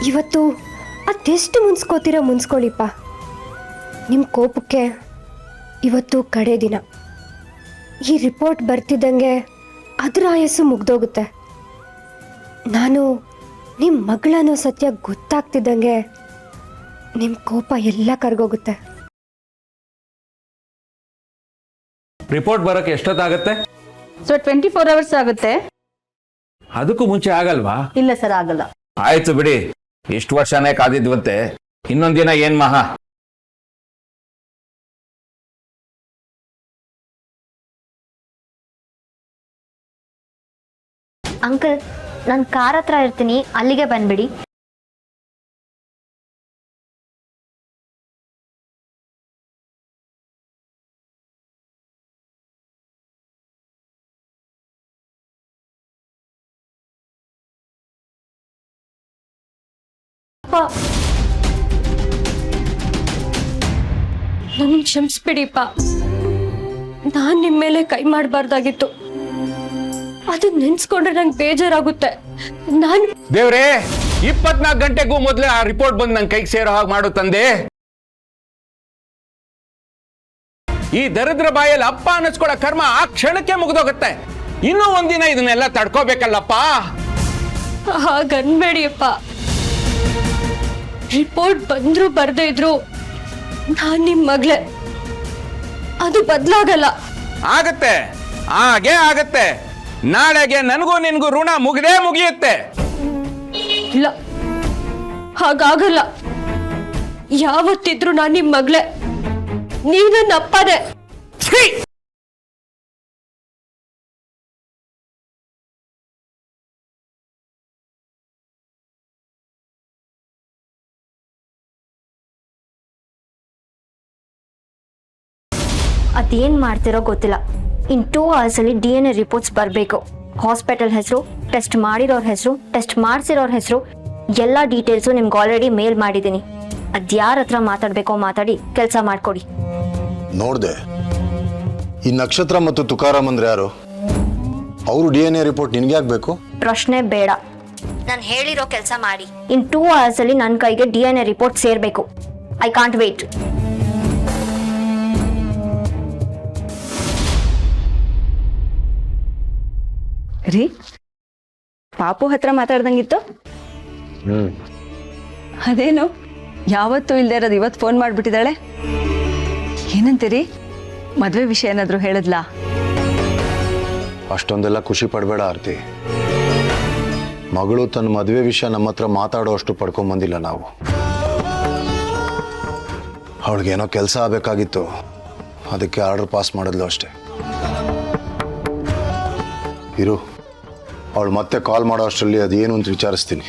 ಇವತ್ತು ಅದೆಷ್ಟು ಮುನ್ಸ್ಕೋತೀರ ಮುನ್ಸ್ಕೊಳ್ಳಿಪ್ಪ. ನಿಮ್ಮ ಕೋಪಕ್ಕೆ ಇವತ್ತು ಕಡೆ ದಿನ. ಈ ರಿಪೋರ್ಟ್ ಬರ್ತಿದ್ದಂಗೆ ಅದರ ಆಯಸ್ಸು ಮುಗ್ದೋಗುತ್ತೆ. ನಾನು ನಿಮ್ಮ ಮಗಳನ್ನೋ ಸತ್ಯ ಗೊತ್ತಾಗ್ತಿದ್ದಂಗೆ ನಿಮ್ಮ ಕೋಪ ಎಲ್ಲ ಕರ್ಗೋಗುತ್ತೆ. ರಿಪೋರ್ಟ್ ಬರೋಕ್ಕೆ ಎಷ್ಟೊತ್ತಾಗತ್ತೆ? ಸೊ 24 hours ಆಗುತ್ತೆ. ಅದಕ್ಕೂ ಮುಂಚೆ ಆಗಲ್ವಾ? ಇಲ್ಲ ಸರ್, ಆಗಲ್ಲ. ಆಯ್ತು ಬಿಡಿ, ಇಷ್ಟು ವರ್ಷನೇ ಕಾದಿದ್ವಂತೆ, ಇನ್ನೊಂದಿನ ಏನ್ ಮಹಾ. ಅಂಕಲ್, ನಾನು ಕಾರ್ ಹತ್ರ ಇರ್ತೀನಿ, ಅಲ್ಲಿಗೆ ಬಂದ್ಬಿಡಿ. ನನ್ನ ಕ್ಷಮಿಸ್ಬಿಡಿಪ್ಪ. ನಾನು ನಿಮ್ಮ ಮೇಲೆ ಕೈ ಮಾಡಬಾರ್ದಾಗಿತ್ತು. ಅದು ನೆನ್ಸ್ಕೊಂಡ್ರೆ ನಂಗೆ ಬೇಜಾರಾಗುತ್ತೆ. ನಾನು ದೇವ್ರೇ, 24 ಗಂಟೆಗೂ ಮೊದಲೇ ಆ ರಿಪೋರ್ಟ್ ಬಂದು ನಂಗೆ ಕೈಗೆ ಸೇರೋ ಹಾಗೆ ಮಾಡು ತಂದೆ. ಈ ದರಿದ್ರ ಬಾಯಲ್ಲಿ ಅಪ್ಪ ಅನ್ನಿಸ್ಕೊಳ್ಳೋ ಕರ್ಮ ಆ ಕ್ಷಣಕ್ಕೆ ಮುಗಿದೋಗುತ್ತೆ. ಇನ್ನೂ ಒಂದಿನ ಇದನ್ನೆಲ್ಲ ತಡ್ಕೋಬೇಕಲ್ಲಪ್ಪ. ಹಾಗನ್ಬೇಡಿಯಪ್ಪ. ರಿಪೋರ್ಟ್ ಬಂದ್ರು ಬರ್ದೇ ಇದ್ರು ನಾನ್ ನಿಮ್ ಮಗಳೇ. ಅದು ಬದಲಾಗಲ್ಲ. ಆಗತ್ತೆ, ಹಾಗೆ ಆಗತ್ತೆ. ನಾಳೆಗೆ ನನಗೂ ನಿನ್ಗೂ ಋಣ ಮುಗಿದೇ ಮುಗಿಯುತ್ತೆ. ಇಲ್ಲ, ಹಾಗಾಗಲ್ಲ. ಯಾವತ್ತಿದ್ರು ನಾನ್ ನಿಮ್ ಮಗಳೇ, ನೀವ್ ನನ್ನ ಅಪ್ಪನೇ. ಅದೇನ್ ಮಾಡ್ತಿರೋ ಗೊತ್ತಿಲ್ಲ. ಇನ್ 2 hours ಅಲ್ಲಿ DNA ರಿಪೋರ್ಟ್ಸ್ ಬರಬೇಕು. ಹಾಸ್ಪಿಟಲ್ ಹೆಸರು, ಟೆಸ್ಟ್ ಮಾಡಿರೋರ್ ಹೆಸರು, ಟೆಸ್ಟ್ ಮಾಡಿಸಿರೋರ್ ಹೆಸರು, ಎಲ್ಲ ಡೀಟೇಲ್ಸು ನಿಮ್ಗೆ ಆಲ್ರೆಡಿ ಮೇಲ್ ಮಾಡಿದ್ದೀನಿ. ಅದ್ಯಾರ ಹತ್ರ ಮಾತಾಡ್ಬೇಕೋ ಮಾತಾಡಿ ಕೆಲಸ ಮಾಡ್ಕೊಡಿ. ನೋಡ್ದೆ, ಈ ನಕ್ಷತ್ರ ಮತ್ತು ತುಕಾರಾಮ್ ಅಂದ್ರೆ ಯಾರು? ಅವರು DNA ರಿಪೋರ್ಟ್ ನಿನ್ಗೆ ಆಗ್ಬೇಕು? ಪ್ರಶ್ನೆ ಬೇಡ, ನಾನು ಹೇಳಿರೋ ಕೆಲಸ ಮಾಡಿ. ಇನ್ 2 hours ಅಲ್ಲಿ ನನ್ನ ಕೈಗೆ DNA ರಿಪೋರ್ಟ್ ಸೇರ್ಬೇಕು. I can't wait. ರೀ, ಪಾಪು ಹತ್ರ ಮಾತಾಡ್ದಂಗಿತ್ತು. ಅದೇನು ಯಾವತ್ತೂ ಇಲ್ದೇ ಇರೋದು ಇವತ್ತು ಫೋನ್ ಮಾಡ್ಬಿಟ್ಟಿದ್ದಾಳೆ. ಏನಂತೀರಿ? ಮದ್ವೆ ವಿಷಯ ಏನಾದ್ರು ಹೇಳಿದ್ಲಾ? ಅಷ್ಟೊಂದೆಲ್ಲ ಖುಷಿ ಪಡಬೇಡ ಆರ್ತಿ. ಮಗಳು ತನ್ನ ಮದುವೆ ವಿಷಯ ನಮ್ಮ ಹತ್ರ ಮಾತಾಡೋ ಅಷ್ಟು ಪಡ್ಕೊಂಬಂದಿಲ್ಲ ನಾವು. ಅವಳಿಗೇನೋ ಕೆಲಸ ಆಗಬೇಕಾಗಿತ್ತು, ಅದಕ್ಕೆ ಆರ್ಡರ್ ಪಾಸ್ ಮಾಡಿದ್ಲು ಅಷ್ಟೇ. ಇರು, ಅವಳು ಮತ್ತೆ ಕಾಲ್ ಮಾಡೋ ಅಷ್ಟರಲ್ಲಿ ಅದೇನು ಅಂತ ವಿಚಾರಿಸ್ತೀನಿ.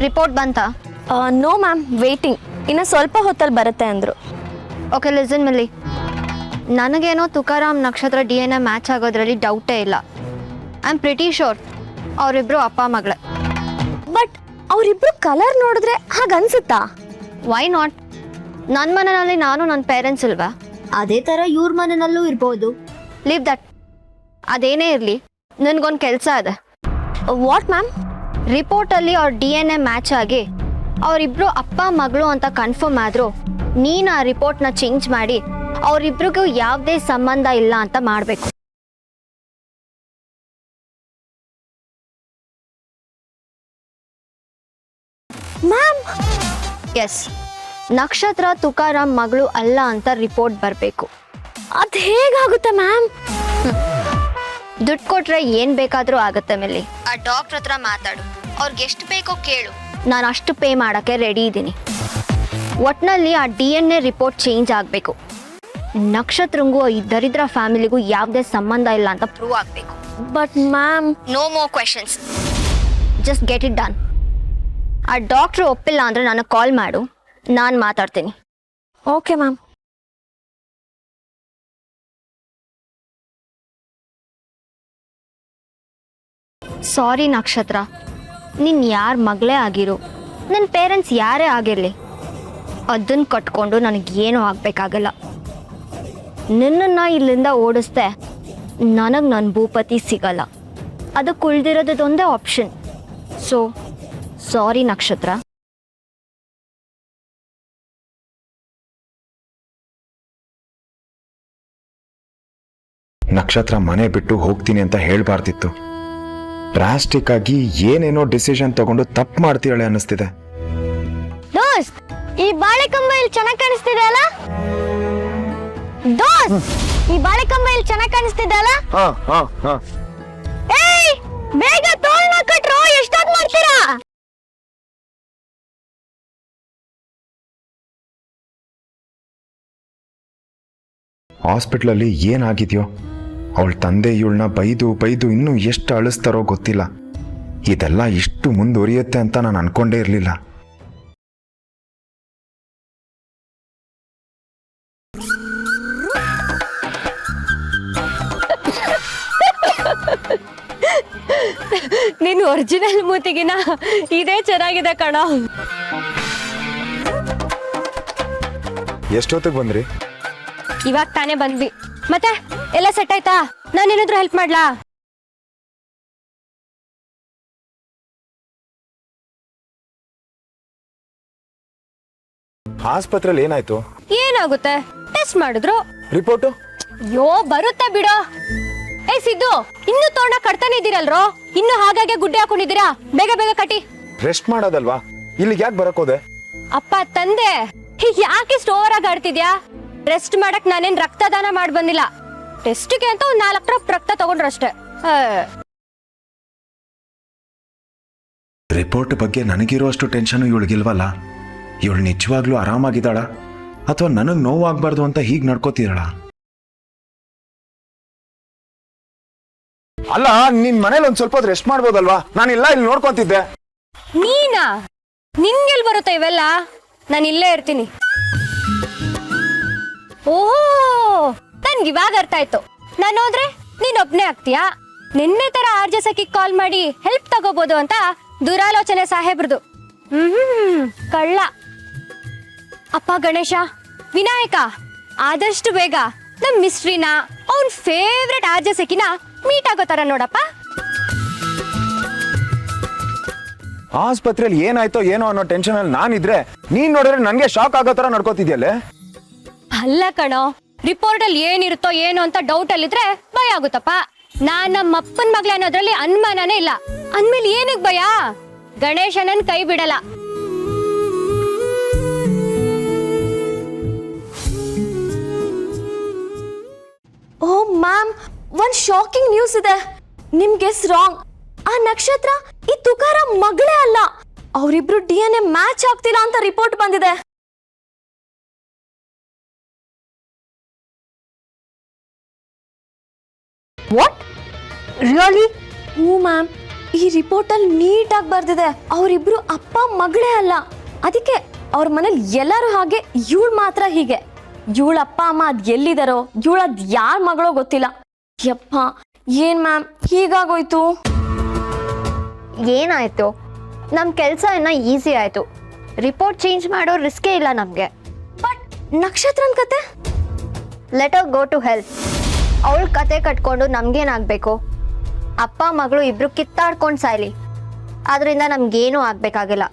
ರಿಪೋರ್ಟ್ ಬಂತಾ? No ma'am, waiting. ಇನ್ನು ಸ್ವಲ್ಪ ಹೊತ್ತಲ್ಲಿ ಬರುತ್ತೆ ಅಂದರು. Okay, listen Milli. ನನಗೇನೋ ತುಕಾರಾಮ್ ನಕ್ಷತ್ರ DNA ಮ್ಯಾಚ್ ಆಗೋದ್ರಲ್ಲಿ ಡೌಟೇ ಇಲ್ಲ. ಐ ಆಮ್ ಪ್ರಿಟಿ ಶೋರ್ ಅವರಿಬ್ರು ಅಪ್ಪ ಮಗಳೇ. ಬಟ್ ಅವರಿಬ್ರು ಕಲರ್ ನೋಡಿದ್ರೆ ಹಾಗನ್ಸುತ್ತಾ? Why not? ನನ್ನ ಮನೆಯಲ್ಲಿ ನಾನು ನನ್ನ ಪೇರೆಂಟ್ಸ್ ಇಲ್ವಾ? ಅದೇ ಥರ ಇವ್ರ ಮನೆಯಲ್ಲೂ ಇರ್ಬೋದು. Leave that. ಅದೇನೇ ಇರಲಿ, ನನಗೊಂದು ಕೆಲಸ ಇದೆ. What ma'am? ರಿಪೋರ್ಟಲ್ಲಿ ಅವ್ರ DNA ಮ್ಯಾಚ್ ಆಗಿ ಅವರಿಬ್ರು ಅಪ್ಪ ಮಗಳು ಅಂತ ಕನ್ಫರ್ಮ್ ಆದರೂ ನೀನು ಆ ರಿಪೋರ್ಟ್ನ ಚೇಂಜ್ ಮಾಡಿ ಅವರಿಬ್ರಿಗೂ ಯಾವುದೇ ಸಂಬಂಧ ಇಲ್ಲ ಅಂತ ಮಾಡಬೇಕು. ಮ್ಯಾಮ್, ಎಸ್, ನಕ್ಷತ್ರ ತುಕಾರಾಮ್ ಮಗಳು ಅಲ್ಲ ಅಂತ ರಿಪೋರ್ಟ್ ಬರಬೇಕು. ಅದು ಹೇಗಾಗುತ್ತೆ ಮ್ಯಾಮ್? ದುಡ್ಡು ಕೊಟ್ರೆ ಏನು ಬೇಕಾದರೂ ಆಗುತ್ತೆ ಮಿಲ್ಲಿ. ಆ ಡಾಕ್ಟ್ರ್ ಹತ್ರ ಮಾತಾಡು, ಅವ್ರಿಗೆ ಎಷ್ಟು ಬೇಕೋ ಕೇಳು. ನಾನು ಅಷ್ಟು ಪೇ ಮಾಡೋಕ್ಕೆ ರೆಡಿ ಇದ್ದೀನಿ. ಒಟ್ಟಿನಲ್ಲಿ ಆ DNA ರಿಪೋರ್ಟ್ ಚೇಂಜ್ ಆಗಬೇಕು. ನಕ್ಷತ್ರಂಗೂ ಈ ದರಿದ್ರ ಫ್ಯಾಮಿಲಿಗೂ ಯಾವುದೇ ಸಂಬಂಧ ಇಲ್ಲ ಅಂತ ಪ್ರೂವ್ ಆಗಬೇಕು. But ma'am, no more questions, just get it done. ಆ ಡಾಕ್ಟ್ರು ಒಪ್ಪಿಲ್ಲ ಅಂದರೆ ನನಗೆ ಕಾಲ್ ಮಾಡು, ನಾನು ಮಾತಾಡ್ತೀನಿ. Okay ma'am. ಸಾರಿ ನಕ್ಷತ್ರ, ನೀನು ಯಾರ ಮಗಳೇ ಆಗಿರು, ನನ್ನ ಪೇರೆಂಟ್ಸ್ ಯಾರೇ ಆಗಿರಲಿ, ಅದನ್ನ ಕಟ್ಕೊಂಡು ನನಗೇನು ಆಗಬೇಕಾಗಲ್ಲ. ನಿನ್ನನ್ನು ಇಲ್ಲಿಂದ ಓಡಿಸ್ದೆ ನನಗೆ ನನ್ನ ಭೂಪತಿ ಸಿಗಲ್ಲ. ಅದಕ್ಕೆ ಉಳಿದಿರೋದೊಂದೇ ಆಪ್ಷನ್. ಸೊ ಸಾರಿ ನಕ್ಷತ್ರ. ನಕ್ಷತ್ರ ಮನೆ ಬಿಟ್ಟು ಹೋಗ್ತೀನಿ ಅಂತ ಹೇಳ್ಬಾರ್ದಿತ್ತು. ಡ್ರಾಸ್ಟಿಕ್ ಆಗಿ ಏನೇನೋ ಡಿಸಿಷನ್ ತಗೊಂಡು ತಪ್ಪು ಮಾಡ್ತೀಳೆ ಅನ್ನಿಸ್ತಿದೆ. ದೋಸ್ತ್, ಈ ಬಾಳೆಕಂಬ ಇಲ್ಲಿ ಚೆನ್ನಾಗಿ ಕಾಣಿಸ್ತಿದೆ ಅಲ್ಲ? ದೋಸ್ತ್, ಈ ಬಾಳೆಕಂಬ ಇಲ್ಲಿ ಚೆನ್ನಾಗಿ ಕಾಣಿಸ್ತಿದೆ ಅಲ್ಲ? ಏಯ್, ಬೇಗ ತೋಳ್ನ ಕಟ್ರೋ, ಎಷ್ಟೊತ್ತು ಮಾಡ್ತೀರಾ? ಹಾಸ್ಪಿಟ್ಲಲ್ಲಿ ಏನಾಗಿದೆಯೋ, ಅವಳ ತಂದೆ ಇವಳನ್ನ ಬೈದು ಬೈದು ಇನ್ನೂ ಎಷ್ಟು ಅಳಿಸ್ತಾರೋ ಗೊತ್ತಿಲ್ಲ. ಇದೆಲ್ಲ ಇಷ್ಟು ಮುಂದುವರಿಯುತ್ತೆ ಅಂತ ನಾನು ಅನ್ಕೊಂಡೇ ಇರಲಿಲ್ಲ. ನಿನ್ ಒರಿಜಿನಲ್ ಮೂತಿಗಿನ ಇದೇ ಚೆನ್ನಾಗಿದೆ ಕಣ. ಎಷ್ಟೊತ್ತಿಗೆ ಬಂದ್ರಿ? ಇವಾಗ ತಾನೇ ಬಂದ್ವಿ. ಮತ್ತೆ ಎಲ್ಲ ಸೆಟ್ ಆಯ್ತಾ? ನಾನೇನಾದ್ರೂ ಹೆಲ್ಪ್ ಮಾಡ್ಲಾ? ಆಸ್ಪತ್ರೆಯಲ್ಲಿ ಏನಾಯ್ತು? ಏನಾಗುತ್ತೆ, ಟೆಸ್ಟ್ ಮಾಡಿದ್ರು. ರಿಪೋರ್ಟು? ಯೋ ಬರುತ್ತೆ ಬಿಡೋ. ಏ ಸಿದ್ದು, ಇನ್ನು ತೋರಣ ಕಟ್ತಾನೆ ಇದ್ದೀರಲ್ರೋ, ಇನ್ನು ಹಾಗಾಗಿ ಗುಡ್ಡೆ ಹಾಕೊಂಡಿದ್ದೀರಾ? ಬೇಗ ಬೇಗ ಕಟ್ಟಿ. ರೆಸ್ಟ್ ಮಾಡೋದಲ್ವಾ? ಇಲ್ಲಿಗೆ ಯಾಕೆ ಬರಕೋದೆ? ಅಪ್ಪ ತಂದೆ, ಯಾಕೆ ಇಷ್ಟು ಓವರ್ ಆಗಿ ಆಡ್ತಿದ್ಯಾ? ರೆಸ್ಟ್ ಮಾಡಕ್ ನಾನೇನ್ ರಕ್ತದಾನ ಮಾಡಿ ಬಂದಿಲ್ಲ. ಟೆಸ್ಟ್ಗೆ ಅಂತ ಒಂದ್ 4 ಡ್ರಾಪ್ ರಕ್ತ ತಗೊಂಡ್ರಷ್ಟೇ. ರಿಪೋರ್ಟ್ ಬಗ್ಗೆ ನನಗಿರೋ ಅಷ್ಟು ಟೆನ್ಷನ್ ಇವಳಿಗಿಲ್ವಲ್ಲ? ಇವಳು ನಿಜವಾಗ್ಲೂ ಆರಾಮಾಗಿದ್ದಾಳ ಅಥವಾ ನನಗೆ ನೋವಾಗಬಾರ್ದು ಅಂತ ಹೀಗೆ ನಡ್ಕೋತಿದ್ದಾಳ? ಅಲ್ಲ, ನಿನ್ ಮನೇಲಿ ಒಂದ್ ಸ್ವಲ್ಪ ರೆಸ್ಟ್ ಮಾಡ್ಬೋದಲ್ವಾ? ನಾನಿಲ್ಲ, ಇಲ್ಲಿ ನೋಡ್ಕೊಂತಿದ್ದೆ. ನೀನಾ? ನಿಂಗೆಲ್ ಬರುತ್ತೆ ಇವೆಲ್ಲ? ನಾನು ಇಲ್ಲೇ ಇರ್ತೀನಿ. ಓಹೋ, ನನ್ಗೆ ಇವಾಗ ಅರ್ಥ ಆಯ್ತು. ನಾನು ಹೋದ್ರೆ ನೀನ್ ಒಬ್ನೇ ಆಗ್ತೀಯಾ? ನಿನ್ನೆ ತರ ಆರ್ಜೆ ಸಖಿ ಕಾಲ್ ಮಾಡಿ ಹೆಲ್ಪ್ ತಗೋಬಹುದು ಅಂತ ದುರಾಲೋಚನೆ ಸಾಹೇಬ್ರದು. ಕಳ್ಳ. ಅಪ್ಪ ಗಣೇಶ, ವಿನಾಯಕ, ಆದಷ್ಟು ಬೇಗ ನಮ್ ಮಿಸ್ಟ್ರಿನ ಅವನ್ ಫೇವ್ರೆಟ್ ಆರ್ಜೆ ಸಖಿನ ಮೀಟ್ ಆಗೋ ತರ ನೋಡಪ್ಪ. ಆಸ್ಪತ್ರೆಯಲ್ಲಿ ಏನಾಯ್ತೋ ಏನೋ ಅನ್ನೋ ಟೆನ್ಷನ್ ಅಲ್ಲಿ ನಾನಿದ್ರೆ ನೀನ್ ನೋಡಿದ್ರೆ ನನ್ಗೆ ಶಾಕ್ ಆಗೋ ತರ ನಡ್ಕೋತಿದ್ಯಲ್ಲೇ. ಅಲ್ಲ ಕಣೋ, ರಿಪೋರ್ಟ್ ಅಲ್ಲಿ ಏನಿರುತ್ತೋ ಏನೋ ಅಂತ ಡೌಟ್ ಅಲ್ಲಿದ್ರೆ ಭಯ ಆಗುತ್ತಪ್ಪ. ನಾನ್ ನಮ್ಮ ಅಪ್ಪನ ಮಗ್ಳ ಅನ್ನೋದ್ರಲ್ಲಿ ಅನುಮಾನನೇ ಇಲ್ಲ. ಅಂದ್ಮೇಲೆ ಏನಕ್ ಭಯ? ಗಣೇಶನನ್ ಕೈ ಬಿಡಲ್ಲ. ಓ ಮ್ಯಾಮ್, ಒಂದ್ ಶಾಕಿಂಗ್ ನ್ಯೂಸ್ ಇದೆ. ನಿಮ್ ಗೆಸ್ ರಾಂಗ್. ಆ ನಕ್ಷತ್ರ ಈ ತುಕಾರಾಮ್ ಮಗಳೇ ಅಲ್ಲ. ಅವರಿಬ್ರು DNA ಮ್ಯಾಚ್ ಆಗ್ತಿಲ್ಲ ಅಂತ ರಿಪೋರ್ಟ್ ಬಂದಿದೆ. What, really? ಹ್ಞೂ ಮ್ಯಾಮ್, ಈ ರಿಪೋರ್ಟ್ ಅಲ್ಲಿ ನೀಟಾಗಿ ಬರ್ದಿದೆ ಅವರಿಬ್ರು ಅಪ್ಪ ಮಗಳೇ ಅಲ್ಲ. ಅದಕ್ಕೆ ಅವ್ರ ಮನೇಲಿ ಎಲ್ಲರೂ ಹಾಗೆ, ಇವಳು ಮಾತ್ರ ಹೀಗೆ. ಇವಳ ಅಪ್ಪ ಅಮ್ಮ ಅದ್ ಎಲ್ಲಿದಾರೋ, ಇವಳದ್ ಯಾರ ಮಗಳೋ ಗೊತ್ತಿಲ್ಲ. ಯಪ್ಪ, ಏನ್ ಮ್ಯಾಮ್ ಹೀಗಾಗೋಯ್ತು? ಏನಾಯ್ತು? ನಮ್ಮ ಕೆಲಸ ಇನ್ನ ಈಸಿ ಆಯ್ತು. ರಿಪೋರ್ಟ್ ಚೇಂಜ್ ಮಾಡೋ ರಿಸ್ಕೇ ಇಲ್ಲ ನಮಗೆ. ಬಟ್ ನಕ್ಷತ್ರನ್ ಕತೆ? Let our go to help. ಅವಳ ಕತೆ ಕಟ್ಕೊಂಡು ನಮ್ಗೇನಾಗಬೇಕು? ಅಪ್ಪ ಮಗಳು ಇಬ್ರು ಕಿತ್ತಾಡ್ಕೊಂಡು ಸಾಯ್ಲಿ, ಅದರಿಂದ ನಮ್ಗೇನೂ ಆಗಬೇಕಾಗಿಲ್ಲ.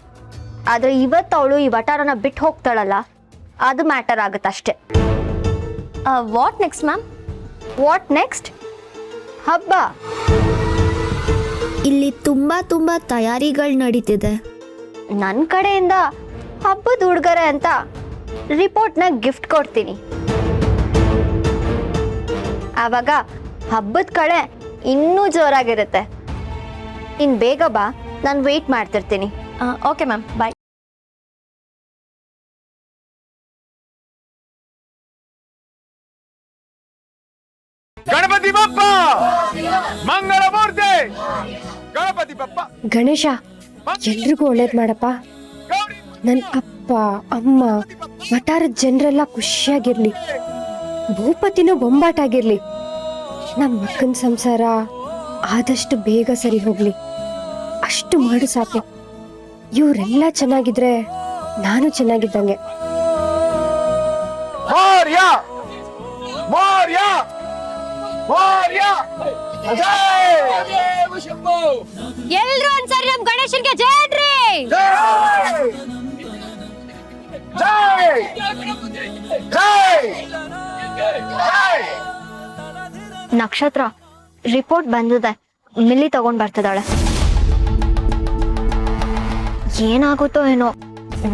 ಆದರೆ ಇವತ್ತು ಅವಳು ಈ ವಟಾರನ ಬಿಟ್ಟು ಹೋಗ್ತಾಳಲ್ಲ, ಅದು ಮ್ಯಾಟರ್ ಆಗುತ್ತಷ್ಟೆ. What next ma'am? What next? ಹಬ್ಬ. ಇಲ್ಲಿ ತುಂಬ ತಯಾರಿಗಳು ನಡೀತಿದೆ. ನನ್ನ ಕಡೆಯಿಂದ ಹಬ್ಬದ ಉಡುಗೊರೆ ಅಂತ ರಿಪೋರ್ಟ್ನ ಗಿಫ್ಟ್ ಕೊಡ್ತೀನಿ. ಆವಾಗ ಹಬ್ಬದ ಕಡೆ ಇನ್ನೂ ಜೋರಾಗಿರುತ್ತೆ. ಇನ್ನು ಬೇಗ ಬಾ, ನಾನು ವೆಯ್ಟ್ ಮಾಡ್ತಿರ್ತೀನಿ. ಓಕೆ ಮ್ಯಾಮ್, ಬಾಯ್. ಗಣಪತಿ ಬಪ್ಪ ಮಂಗಳ ಮೂರ್ತಿ. ಗಣಪತಿ ಬಪ್ಪ. ಗಣೇಶ, ಎಲ್ರಿಗೂ ಒಳ್ಳೇದ್ ಮಾಡಪ್ಪ. ನನ್ನ ಅಪ್ಪ ಅಮ್ಮ ವಟಾರದ ಜನರೆಲ್ಲ ಖುಷಿಯಾಗಿರ್ಲಿ, ಭೂಪತಿನೂ ಬೊಂಬಾಟಾಗಿರ್ಲಿ, ನಮ್ಮ ಅಕ್ಕನ ಸಂಸಾರ ಆದಷ್ಟು ಬೇಗ ಸರಿ ಹೋಗ್ಲಿ. ಅಷ್ಟು ಮಾಡು ಸಾಕು. ಇವರೆಲ್ಲ ಚೆನ್ನಾಗಿದ್ರೆ ನಾನು ಚೆನ್ನಾಗಿದ್ದಂಗೆ. ಮೌರ್ಯ ಮೌರ್ಯ ಮೌರ್ಯ ಎಲ್ರು ಒಂದ್ಸರಿ ನಮ್ ಗಣೇಶನ್ಗೆ ಜಯನ್ರಿ. ನಕ್ಷತ್ರ ರಿಪೋರ್ಟ್ ಬಂದಿದೆ, ಮಿಲ್ಲಿ ತಗೊಂಡ್ ಬರ್ತಿದ್ದಾಳೆ. ಏನಾಗುತ್ತೋ ಏನೋ,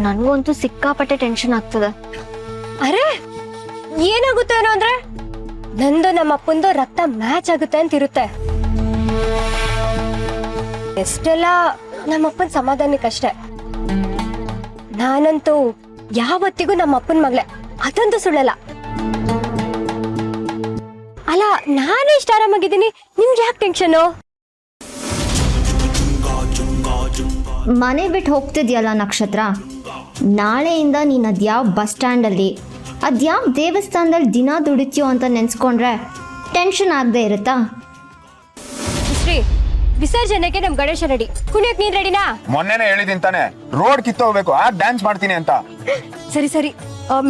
ನನ್ಗಂತೂ ಸಿಕ್ಕಾಪಟ್ಟೆ ಟೆನ್ಷನ್ ಆಗ್ತದೆ. ಅರೆ ಏನಾಗುತ್ತೆ ಏನೋ ಅಂದ್ರೆ ನಂದು ನಮ್ಮ ಅಪ್ಪಂದು ರಕ್ತ ಮ್ಯಾಚ್ ಆಗುತ್ತೆ ಅಂತ ಇರುತ್ತೆ. ಎಷ್ಟೆಲ್ಲ ನಮ್ಮಪ್ಪನ ಸಮಾಧಾನಕ್ಕಷ್ಟೇ. ನಾನಂತೂ ಯಾವತ್ತಿಗೂ ನಮ್ಮ ಅಪ್ಪನ ಮಗಳೇ, ಅದಂತೂ ಸುಳ್ಳಲ್ಲ. ಅಲ್ಲ, ನಾನೇ ಇಷ್ಟ ಆರಾಮಾಗಿದ್ದೀನಿ, ನಿಮ್ಗೆ ಯಾಕೆ ಟೆನ್ಷನು? ಮನೆ ಬಿಟ್ಟು ಹೋಗ್ತಿದ್ಯಲ್ಲ ನಕ್ಷತ್ರ, ನಾಳೆಯಿಂದ ನೀನು ಅದ್ಯಾವ ಬಸ್ ಸ್ಟ್ಯಾಂಡಲ್ಲಿ ಅದ್ಯಾವ ದೇವಸ್ಥಾನದಲ್ಲಿ ದಿನ ದುಡಿತೀಯೋ ಅಂತ ನೆನ್ಸ್ಕೊಂಡ್ರೆ ಟೆನ್ಷನ್ ಆಗದೆ ಇರುತ್ತಾ? ಶ್ರೀ, ವಿಸರ್ಜನೆಗೆ ನಮ್ ಗಣೇಶ ರೆಡಿ, ಕುಣಿಯಕ್ ನೀನ್ ರೆಡಿನಾ? ಮೊನ್ನೆನೇ ಹೇಳಿದೀನಿ ತಾನೆ, ರೋಡ್ ಕಿತ್ತೋಗ್ಬೇಕು, ಆ ಡ್ಯಾನ್ಸ್ ಮಾಡ್ತೀನಿ ಅಂತ. ಸರಿ ಸರಿ,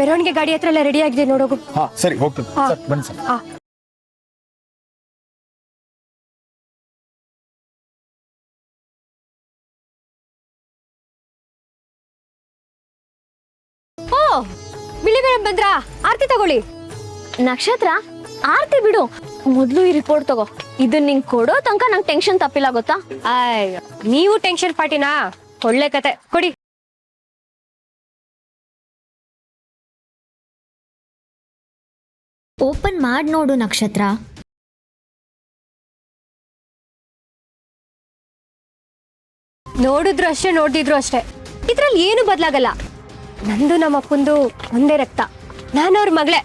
ಮೆರವಣಿಗೆ ಗಾಡಿ ಹತ್ರ ಎಲ್ಲ ರೆಡಿ ಆಗಿದೆ ನೋಡೋಗು. ಹಾ ಸರಿ, ಹೋಗ್ತೀನಿ. ಹಾ. ಸರ್, ಬನ್ನಿ ಸರ್. ಆ. ಓ, ಬಿಳಿ ಮೇಡಮ್ ಬಂದ್ರಾ? ಆರ್ತಿ ತಗೊಳ್ಳಿ. ನಕ್ಷತ್ರ, ಆರ್ತಿ ಬಿಡು, ಮೊದ್ಲು ಈ ರಿಪೋರ್ಟ್ ತಗೋ. ಇದನ್ನ ನಿಂಗೆ ಕೊಡೋ ತನಕ ನಂಗೆ ಟೆನ್ಷನ್ ತಪ್ಪಿಲ್ಲ ಗೊತ್ತಾ? ಅಯ್ಯೋ, ನೀವು ಟೆನ್ಷನ್ ಪಾರ್ಟಿನಾ? ಒಳ್ಳೆ ಕತೆ ಕೊಡಿ. ಓಪನ್ ಮಾಡಿ ನೋಡು ನಕ್ಷತ್ರ. ನೋಡಿದ್ರು ಅಷ್ಟೇ, ನೋಡ್ದಿದ್ರು ಅಷ್ಟೇ, ಇದ್ರಲ್ಲಿ ಏನು ಬದಲಾಗಲ್ಲ. ನಂದು ನಮ್ಮ ಅಪ್ಪಂದು ಒಂದೇ ರಕ್ತ, ನಾನು ಅವ್ರ ಮಗಳೇ,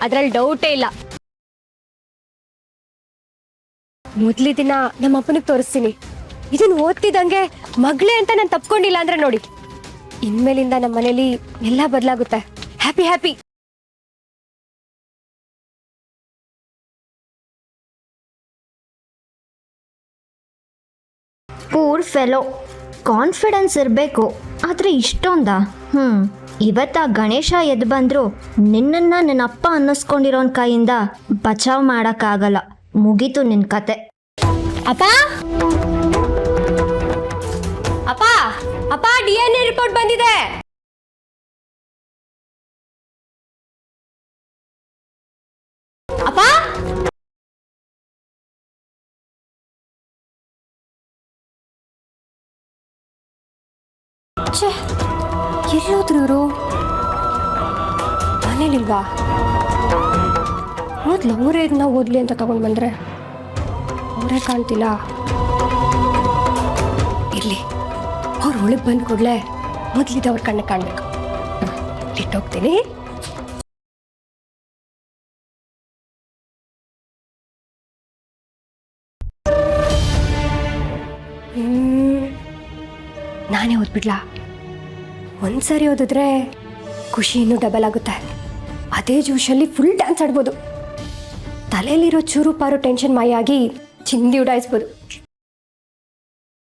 ಅದ್ರಲ್ಲಿ ಡೌಟೇ ಇಲ್ಲ. ಮೊದ್ಲಿ ದಿನ ನಮ್ಮ ಅಪ್ಪನಿಗೆ ತೋರಿಸ್ತೀನಿ. ಇದನ್ನ ಓದ್ತಿದ್ದಂಗೆ ಮಗಳೇ ಅಂತ ನಾನು ತಪ್ಕೊಂಡಿಲ್ಲ ಅಂದ್ರೆ ನೋಡಿ, ಇನ್ಮೇಲಿಂದ ನಮ್ಮ ಮನೇಲಿ ಎಲ್ಲ ಬದಲಾಗುತ್ತೆ. Happy happy. Poor fellow, confidence ಇರಬೇಕು, ಆದರೆ ಇಷ್ಟೊಂದಾ? ಇವತ್ತ ಗಣೇಶ ಎದ್ದು ಬಂದ್ರು ನಿನ್ನನ್ನ ನನ್ನ ಅಪ್ಪ ಅನ್ನಿಸ್ಕೊಂಡಿರೋನ್ ಕೈಯಿಂದ ಬಚಾವ್ ಮಾಡೋಕ್ಕಾಗಲ್ಲ. ಮುಗೀತು ನಿನ್ನ ಕತೆ. ಅಪ್ಪ ಅಪ್ಪ ಅಪ್ಪ, DNA ರಿಪೋರ್ಟ್ ಬಂದಿದೆ. ಅಪ್ಪ, ಎಲ್ಲೋದ್ರು ಇವರು? ಮನೇಲಿಲ್ವಾ? ಮೊದ್ಲು ಅವರೇ ಇದನ್ನ ಓದ್ಲಿ ಅಂತ ತಗೊಂಡ್ ಬಂದ್ರೆ ಅವರೇ ಕಾಣ್ತಿಲ್ಲ. ಇರ್ಲಿ, ಅವ್ರು ಒಳಗೆ ಬಂದು ಕೂಡಲೇ ಮೊದ್ಲಿದ್ದು ಅವ್ರ ಕಣ್ಣ ಕಾಣ್ಬೇಕು. ಇಟ್ಟೋಗ್ತೀನಿ. ನಾನೇ ಓದ್ಬಿಡ್ಲಾ? ಒಂದ್ಸರಿ ಓದಿದ್ರೆ ಖುಷಿ ಇನ್ನೂ ಡಬಲ್ ಆಗುತ್ತೆ. ಅದೇ ಜೋಶಲ್ಲಿ ಫುಲ್ ಡ್ಯಾನ್ಸ್ ಆಡ್ಬೋದು. ತಲೆಯಲ್ಲಿರೋ ಚೂರು ಪಾರು ಟೆನ್ಷನ್ ಮಾಯಾಗಿ ಚಿಂದಿ ಉಡಾಯಿಸ್ಬೋದು.